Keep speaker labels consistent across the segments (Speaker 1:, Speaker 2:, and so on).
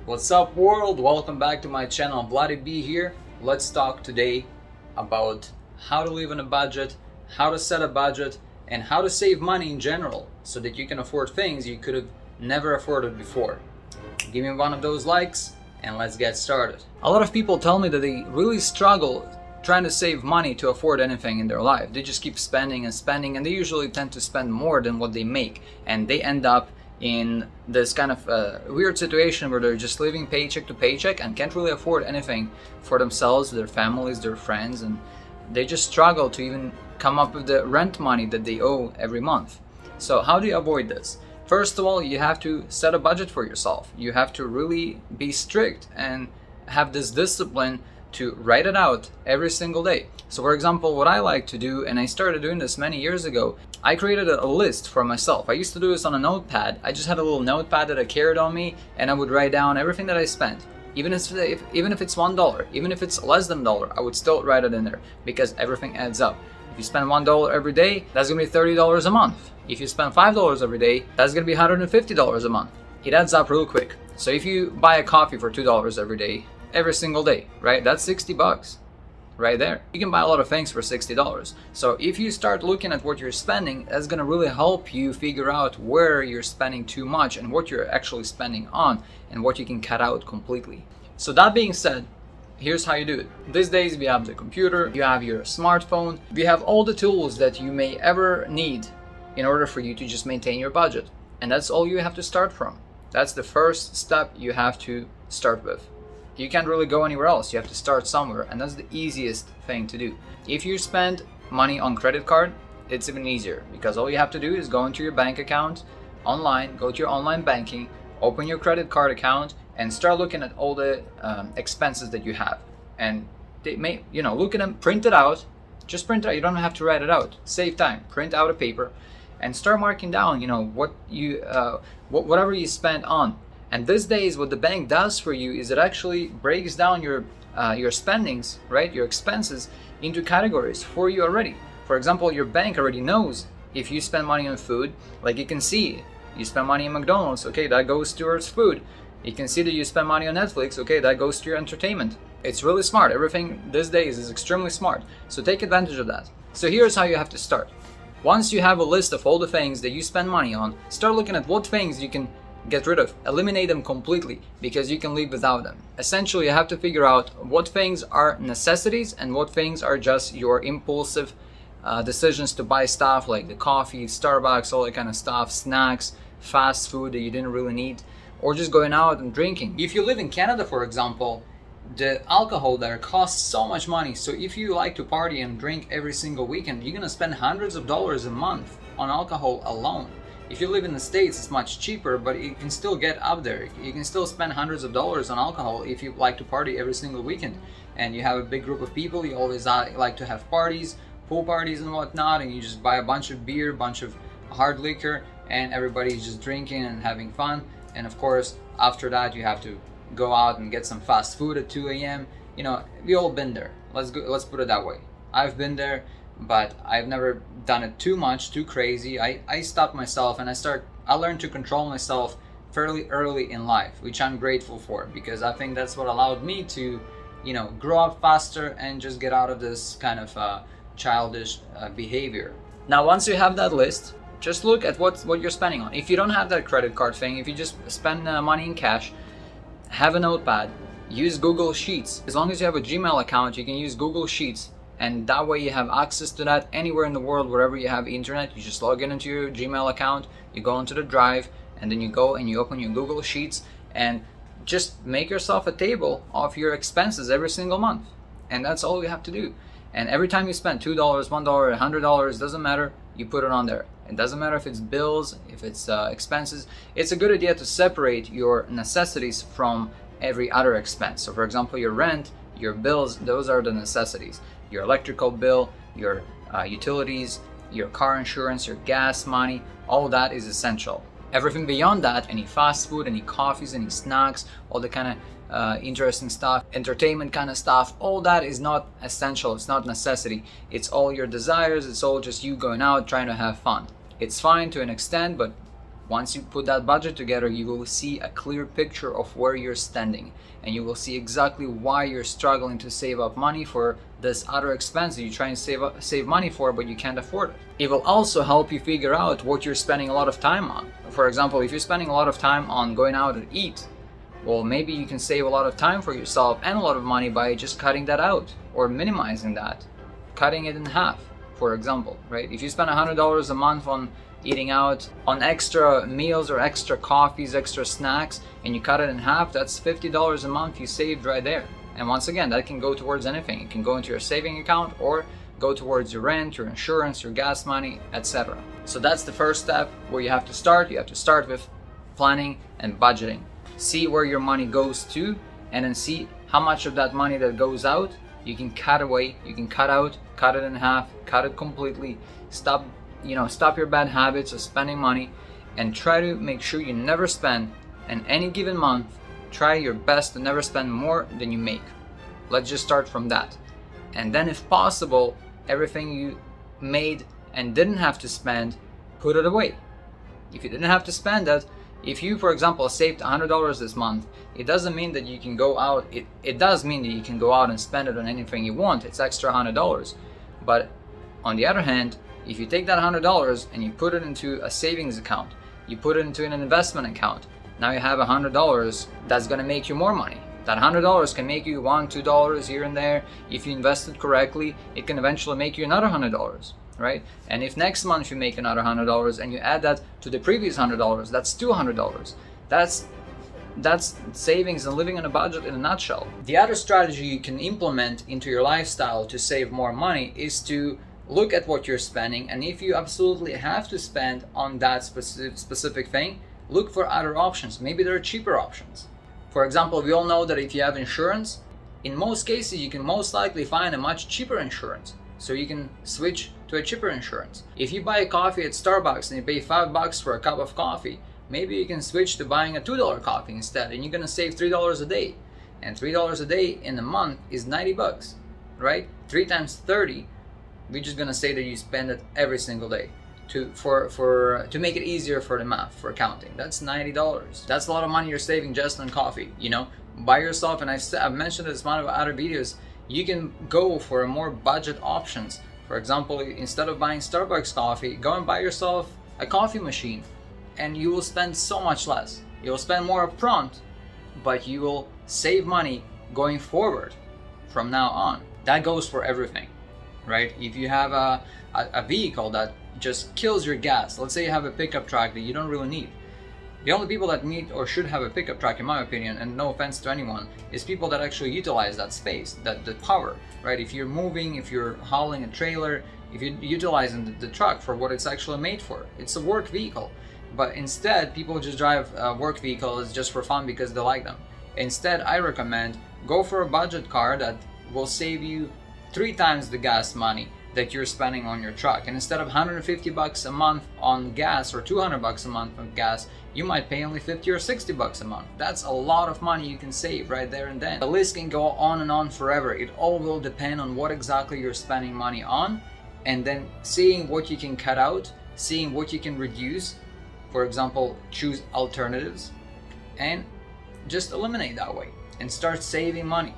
Speaker 1: What's up, world? Welcome back to my channel. Bloody B here. Let's talk today about how to live on a budget, how to set a budget, and how to save money in general so that you can afford things you could have never afforded before. Give me one of those likes and let's get started. A lot of people tell me that they really struggle trying to save money to afford anything in their life. They just keep spending and spending, and they usually tend to spend more than what they make, and they end up in this kind of weird situation where they're just living paycheck to paycheck and can't really afford anything for themselves, their families, their friends, and they just struggle to even come up with the rent money that they owe every month. So how do you avoid this? First of all, you have to set a budget for yourself. You have to really be strict and have this discipline to write it out every single day. So for example, what I like to do, and I started doing this many years ago, I created a list for myself. I used to do this on a notepad. I just had a little notepad that I carried on me, and I would write down everything that I spent. Even if it's $1, even if it's less than $1, I would still write it in there because everything adds up. If you spend $1 every day, that's gonna be $30 a month. If you spend $5 every day, that's gonna be $150 a month. It adds up real quick. So if you buy a coffee for $2 every day, every single day, right? That's $60 right there. You can buy a lot of things for $60. So if you start looking at what you're spending, that's gonna really help you figure out where you're spending too much and what you're actually spending on and what you can cut out completely. So that being said, here's how you do it. These days we have the computer, you have your smartphone, we have all the tools that you may ever need in order for you to just maintain your budget. And that's all you have to start from. That's the first step you have to start with. You can't really go anywhere else. You have to start somewhere, and that's the easiest thing to do. If you spend money on credit card, it's even easier because all you have to do is go into your bank account online, go to your online banking, open your credit card account, and start looking at all the expenses that you have. And they may, look at them, print it out. Just print it out. You don't have to write it out. Save time. Print out a paper and start marking down, what you, whatever you spend on. And these days, what the bank does for you is it actually breaks down your spendings, right, your expenses, into categories for you already. For example, your bank already knows if you spend money on food, like you can see you spend money on McDonald's, okay, that goes towards food. You can see that you spend money on Netflix, okay, that goes to your entertainment. It's really smart. Everything these days is extremely smart. So take advantage of that. So here's how you have to start. Once you have a list of all the things that you spend money on, start looking at what things you can get rid of. Eliminate them completely because you can live without them. Essentially, you have to figure out what things are necessities and what things are just your impulsive decisions to buy stuff like the coffee, Starbucks, all that kind of stuff, snacks, fast food that you didn't really need, or just going out and drinking. If you live in Canada, for example, the alcohol there costs so much money. So if you like to party and drink every single weekend, you're gonna spend hundreds of dollars a month on alcohol alone. If you live in the States, it's much cheaper, but you can still get up there. You can still spend hundreds of dollars on alcohol if you like to party every single weekend. And you have a big group of people, you always like to have parties, pool parties and whatnot, and you just buy a bunch of beer, a bunch of hard liquor, and everybody's just drinking and having fun. And of course, after that, you have to go out and get some fast food at 2 a.m. We all been there. Let's put it that way. I've been there, but I've never done it too much, too crazy. I stopped myself and I learned to control myself fairly early in life, which I'm grateful for because I think that's what allowed me to, grow up faster and just get out of this kind of childish behavior. Now, once you have that list, just look at what you're spending on. If you don't have that credit card thing, if you just spend money in cash, have a notepad, use Google Sheets. As long as you have a Gmail account, you can use Google Sheets. And that way you have access to that anywhere in the world, wherever you have internet. You just log into your Gmail account, you go into the drive, and then you go and you open your Google Sheets and just make yourself a table of your expenses every single month. And that's all you have to do. And every time you spend $2, $1, $100, doesn't matter, you put it on there. It doesn't matter if it's bills, if it's expenses. It's a good idea to separate your necessities from every other expense. So for example, your rent, your bills, those are the necessities. Your electrical bill, your utilities, your car insurance, your gas money, all that is essential. Everything beyond that, any fast food, any coffees, any snacks, all the kind of interesting stuff, entertainment kind of stuff, all that is not essential. It's not necessity. It's all your desires. It's all just you going out trying to have fun. It's fine to an extent, but Once you put that budget together, you will see a clear picture of where you're spending, and you will see exactly why you're struggling to save up money for this other expense that you try and save money for, but you can't afford it. It will also help you figure out what you're spending a lot of time on. For example, if you're spending a lot of time on going out and eat, well, maybe you can save a lot of time for yourself and a lot of money by just cutting that out or minimizing that, cutting it in half, for example, right? If you spend $100 a month on eating out, on extra meals or extra coffees, extra snacks, and you cut it in half, that's $50 a month you saved right there. And once again, that can go towards anything. It can go into your saving account or go towards your rent, your insurance, your gas money, etc. So that's the first step where you have to start. You have to start with planning and budgeting. See where your money goes to, and then see how much of that money that goes out you can cut away, you can cut out, cut it in half, cut it completely. Stop your bad habits of spending money, and try to make sure you never spend in any given month. Try your best to never spend more than you make. Let's just start from that. And then if possible, everything you made and didn't have to spend, put it away. If you didn't have to spend that, if you, for example, saved $100 this month, it doesn't mean that you can go out, it does mean that you can go out and spend it on anything you want. It's extra $100. But on the other hand, if you take that $100 and you put it into a savings account, you put it into an investment account, now you have $100 that's going to make you more money. That $100 can make you $1, $2 here and there. If you invest it correctly, it can eventually make you another $100, right? And if next month you make another $100 and you add that to the previous $100, that's $200. That's savings and living on a budget in a nutshell. The other strategy you can implement into your lifestyle to save more money is to look at what you're spending, and if you absolutely have to spend on that specific thing, look for other options. Maybe there are cheaper options. For example, we all know that if you have insurance, in most cases you can most likely find a much cheaper insurance. So you can switch to a cheaper insurance. If you buy a coffee at Starbucks and you pay $5 for a cup of coffee, maybe you can switch to buying a $2 coffee instead, and you're gonna save $3 a day. And $3 a day in a month is $90, right? 3 times 30, we're just gonna say that you spend it every single day. To make it easier for the math, for accounting, that's $90. That's a lot of money you're saving just on coffee. Buy yourself, and I've mentioned this in one of other videos, you can go for more budget options. For example, instead of buying Starbucks coffee, go and buy yourself a coffee machine, and you will spend so much less. You'll spend more upfront, but you will save money going forward from now on. That goes for everything, right? If you have a vehicle that just kills your gas, let's say you have a pickup truck that you don't really need. The only people that need or should have a pickup truck, in my opinion, and no offense to anyone, is people that actually utilize that space, the power, right? If you're moving, if you're hauling a trailer, if you're utilizing the truck for what it's actually made for, it's a work vehicle. But instead, people just drive work vehicles just for fun because they like them. Instead, I recommend go for a budget car that will save you 3 times the gas money that you're spending on your truck. And instead of $150 a month on gas or $200 a month on gas, you might pay only $50 or $60 a month. That's a lot of money you can save right there and then. The list can go on and on forever. It all will depend on what exactly you're spending money on, and then seeing what you can cut out, seeing what you can reduce. For example, choose alternatives and just eliminate that way and start saving money.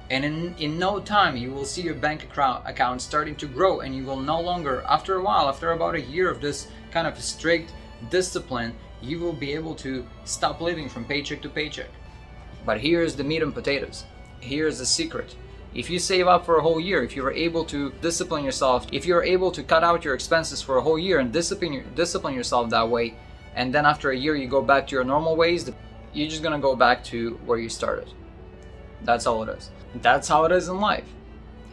Speaker 1: And in no time, you will see your bank account starting to grow, and you will no longer, after a while, after about a year of this kind of strict discipline, you will be able to stop living from paycheck to paycheck. But here's the meat and potatoes. Here's the secret. If you save up for a whole year, if you're able to discipline yourself, if you're able to cut out your expenses for a whole year and discipline yourself that way, and then after a year you go back to your normal ways, you're just gonna go back to where you started. That's all it is. That's how it is in life.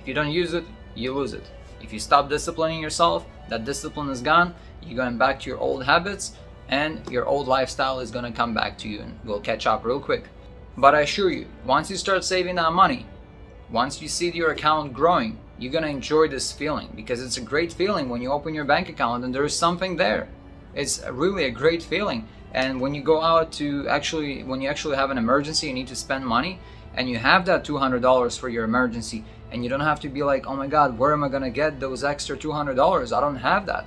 Speaker 1: If you don't use it, you lose it. If you stop disciplining yourself, that discipline is gone, you're going back to your old habits, and your old lifestyle is going to come back to you and will catch up real quick. But I assure you, once you start saving that money, once you see your account growing, you're going to enjoy this feeling, because it's a great feeling when you open your bank account and there's something there. It's really a great feeling. And when you go out when you actually have an emergency, you need to spend money, and you have that $200 for your emergency, and you don't have to be like, oh my God, where am I gonna get those extra $200? I don't have that.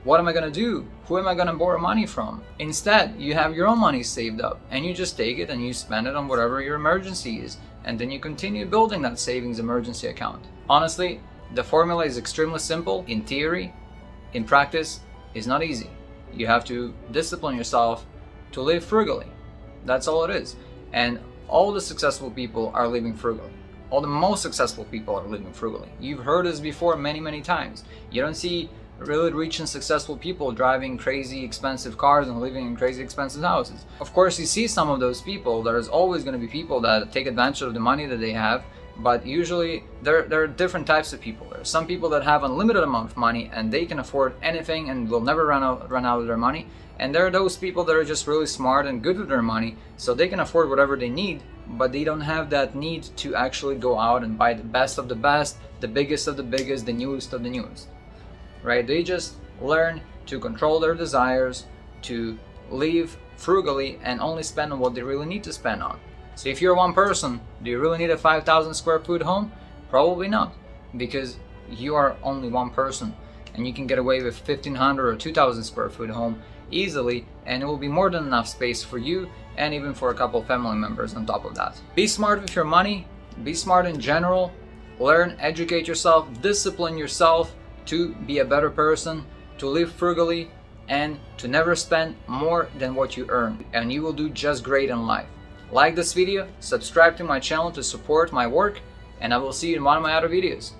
Speaker 1: What am I gonna do? Who am I gonna borrow money from? Instead, you have your own money saved up and you just take it and you spend it on whatever your emergency is. And then you continue building that savings emergency account. Honestly, the formula is extremely simple in theory. In practice, it's not easy. You have to discipline yourself to live frugally. That's all it is. And all the successful people are living frugally. All the most successful people are living frugally. You've heard this before many, many times. You don't see really rich and successful people driving crazy expensive cars and living in crazy expensive houses. Of course, you see some of those people. There's always going to be people that take advantage of the money that they have, but usually there are different types of people. There are some people that have unlimited amount of money and they can afford anything and will never run out of their money. And there are those people that are just really smart and good with their money, so they can afford whatever they need, but they don't have that need to actually go out and buy the best of the best, the biggest of the biggest, the newest of the newest. Right? They just learn to control their desires, to live frugally and only spend on what they really need to spend on. So if you're one person, do you really need a 5,000 square foot home? Probably not, because you are only one person and you can get away with 1,500 or 2,000 square foot home easily, and it will be more than enough space for you and even for a couple of family members on top of that. Be smart with your money, be smart in general, learn, educate yourself, discipline yourself to be a better person, to live frugally, and to never spend more than what you earn, and you will do just great in life. Like this video, subscribe to my channel to support my work, and I will see you in one of my other videos.